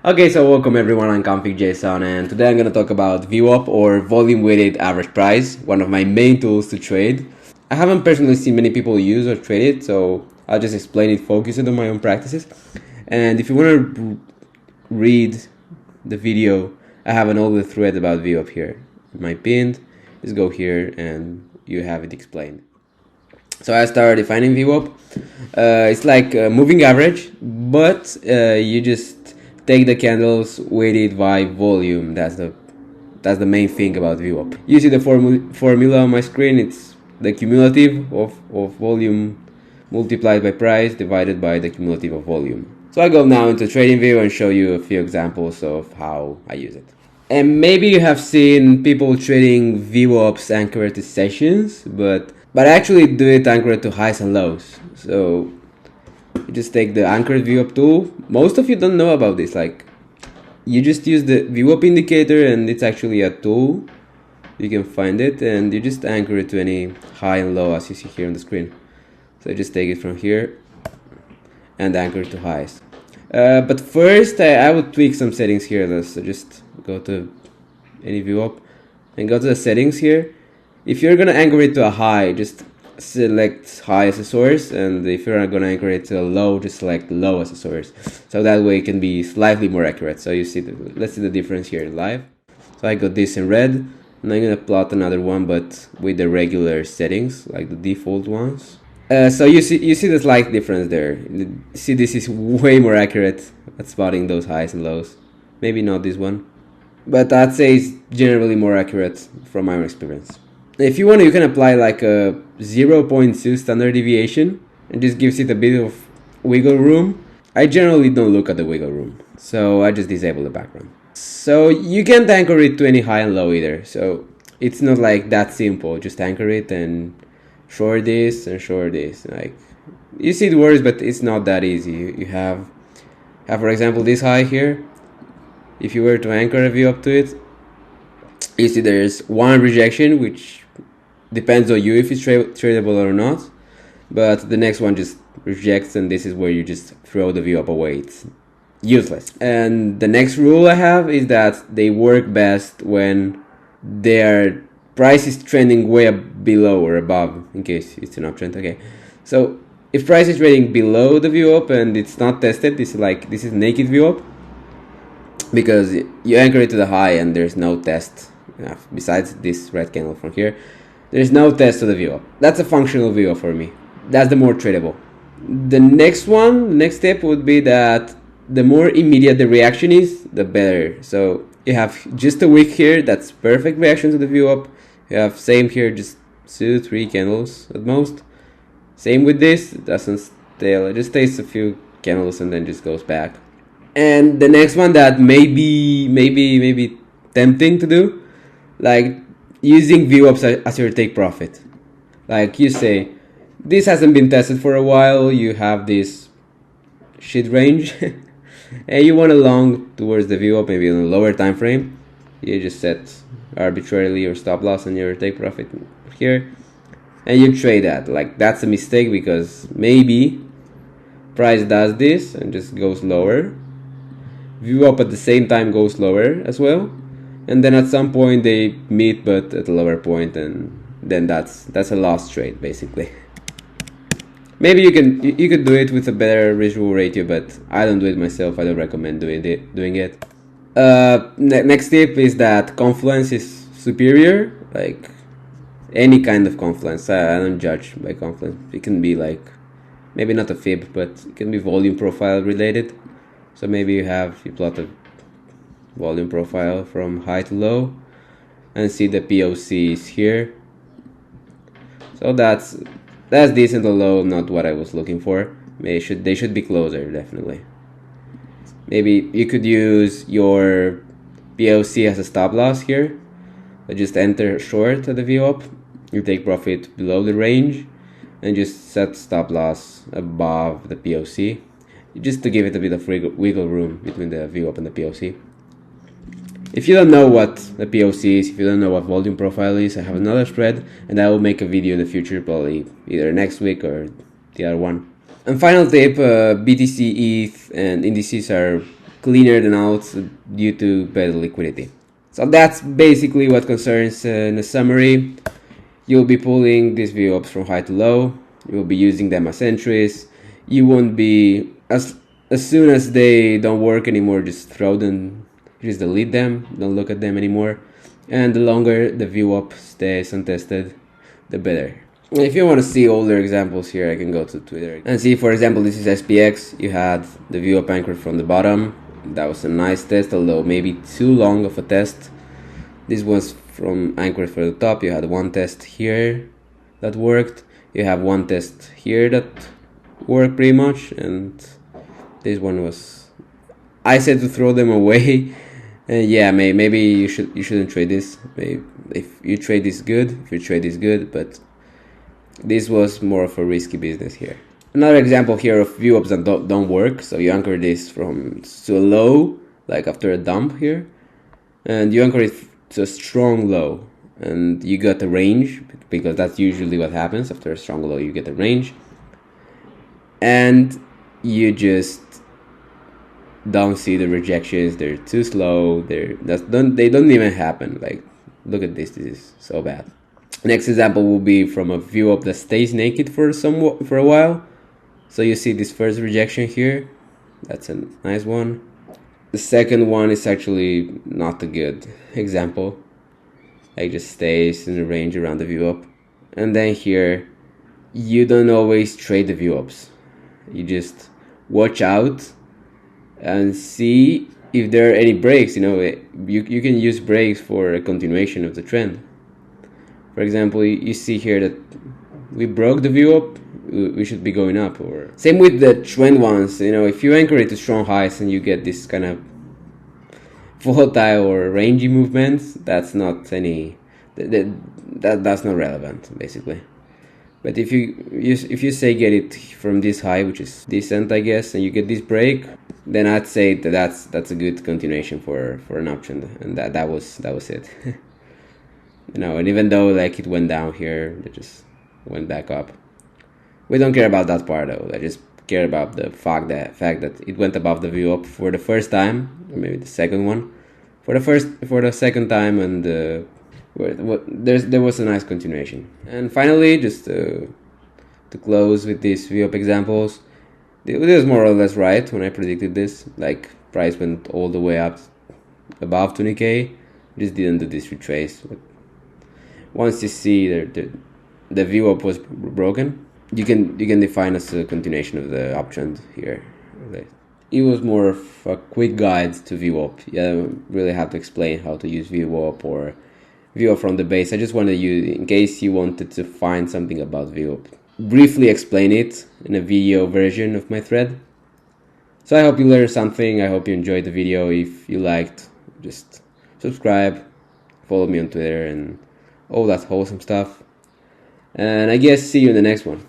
Okay, so welcome everyone, I'm config.json, and today I'm going to talk about VWAP or volume weighted average price, one of my main tools to trade. I haven't personally seen many people use or trade it, so I'll just explain it, focus it on my own practices. And if you want to read the video, I have an older thread about VWAP here. My pinned, just go here and you have it explained. So I started defining VWAP. It's like a moving average, but you just take the candles weighted by volume. That's the main thing about VWAP. You see the formula on my screen. It's the cumulative of volume multiplied by price divided by the cumulative of volume. So I go now into TradingView and show you a few examples of how I use it. And maybe you have seen people trading VWAPs anchored to sessions, but I actually do it anchored to highs and lows. So you just take the anchored VWAP tool. Most of you don't know about this. Like, you just use the VWAP indicator, and it's actually a tool. You can find it, and you just anchor it to any high and low as you see here on the screen. So I just take it from here and anchor to highs. But first, I would tweak some settings here. So just go to any VWAP and go to the settings here. If you're gonna anchor it to a high, just select high as a source, and if you're gonna anchor it to a low, just select low as a source. So that way it can be slightly more accurate. So you see, let's see the difference here live. So I got this in red, and I'm gonna plot another one, but with the regular settings, like the default ones. So you see the slight difference there. See, this is way more accurate at spotting those highs and lows. Maybe not this one, but I'd say it's generally more accurate from my own experience. If you want, you can apply like a 0.2 standard deviation, and just gives it a bit of wiggle room. I generally don't look at the wiggle room, so I just disable the background. So you can't anchor it to any high and low either, so it's not like that simple. Just anchor it and short this and short this. Like, you see it works, but it's not that easy. You have for example this high here. If you were to anchor a view up to it, you see there's one rejection, which depends on you if it's tradable or not, but the next one just rejects, and this is where you just throw the view up away. It's useless. And the next rule I have is that they work best when their price is trending way below or above, in case it's an uptrend. Okay, so if price is trading below the view up and it's not tested, this is naked view up, because you anchor it to the high and there's no test. Besides this red candle from here, there's no test to the view up. That's a functional view up for me. That's the more tradable. The next step would be that the more immediate the reaction is, the better. So you have just a wick here, that's perfect reaction to the view up. You have same here, just 2-3 candles at most. Same with this, it doesn't stay, it just stays a few candles and then just goes back. And the next one that may be tempting to do, like using VWAPs as your take profit. Like, you say, this hasn't been tested for a while, you have this shit range, and you want a long towards the VWAP, maybe on a lower time frame. You just set arbitrarily your stop loss and your take profit here, and you trade that. Like, that's a mistake, because maybe price does this and just goes lower. VWAP at the same time goes lower as well, and then at some point they meet, but at a lower point, and then that's a lost trade basically. Maybe you could do it with a better risk-reward ratio, but I don't do it myself. I don't recommend doing it. Next tip is that confluence is superior. Like, any kind of confluence. I don't judge by confluence. It can be like, maybe not a fib, but it can be volume profile related. So maybe you plot a volume profile from high to low and see the POCs here. So that's decent, although not what I was looking for. They should be closer, definitely. Maybe you could use your POC as a stop loss here. So just enter short at the view up. You take profit below the range and just set stop loss above the POC, just to give it a bit of wiggle room between the view up and the POC. If you don't know what the POC is, if you don't know what volume profile is, I have another thread, and I will make a video in the future, probably either next week or the other one. And final tip, BTC, ETH, and indices are cleaner than outs due to better liquidity. So that's basically what concerns in a summary. You'll be pulling these VWAPs from high to low. You'll be using them as entries. You won't be, as soon as they don't work anymore, just throw them, just delete them, don't look at them anymore. And the longer the VWAP stays untested, the better. If you want to see older examples here, I can go to Twitter and see, for example, this is SPX. You had the VWAP anchored from the bottom. That was a nice test, although maybe too long of a test. This was from anchored for the top. You had one test here that worked. You have one test here that worked pretty much, and this one was, I said to throw them away. Yeah, maybe you shouldn't trade this. Maybe if you trade this good, but this was more of a risky business here. Another example here of VWAPs that don't work. So you anchor this from to a low, like after a dump here, and you anchor it to a strong low, and you got a range, because that's usually what happens after a strong low. You get a range, and you just don't see the rejections. They're too slow. They don't even happen. Like, look at this. This is so bad. Next example will be from a VWAP that stays naked for a while. So you see this first rejection here. That's a nice one. The second one is actually not a good example. It just stays in the range around the VWAP. And then here, you don't always trade the VWAPs. You just watch out and see if there are any breaks. You know, you can use breaks for a continuation of the trend. For example, you see here that we broke the VWAP, we should be going up. Or same with the trend ones. You know, if you anchor it to strong highs and you get this kind of volatile or rangy movements, that's not any that's not relevant, basically. But if you say get it from this high, which is decent, I guess, and you get this break, then I'd say that's a good continuation for an option, and that was it. You know, and even though like it went down here, it just went back up. We don't care about that part though. I just care about the fact that it went above the VWAP for the first time, or maybe the second one, for the second time, and there was a nice continuation. And finally, just to close with these VWAP examples, it was more or less right when I predicted this. Like, price went all the way up above 20k, just didn't do this retrace. But once you see the VWAP was broken, you can define as a continuation of the uptrend here. It was more of a quick guide to VWAP. You don't really have to explain how to use VWAP or VWAP from the base. I just wanted you, in case you wanted to find something about VWAP, briefly explain it in a video version of my thread. So I hope you learned something. I hope you enjoyed the video. If you liked, just subscribe, follow me on Twitter, and all that wholesome stuff. And I guess see you in the next one.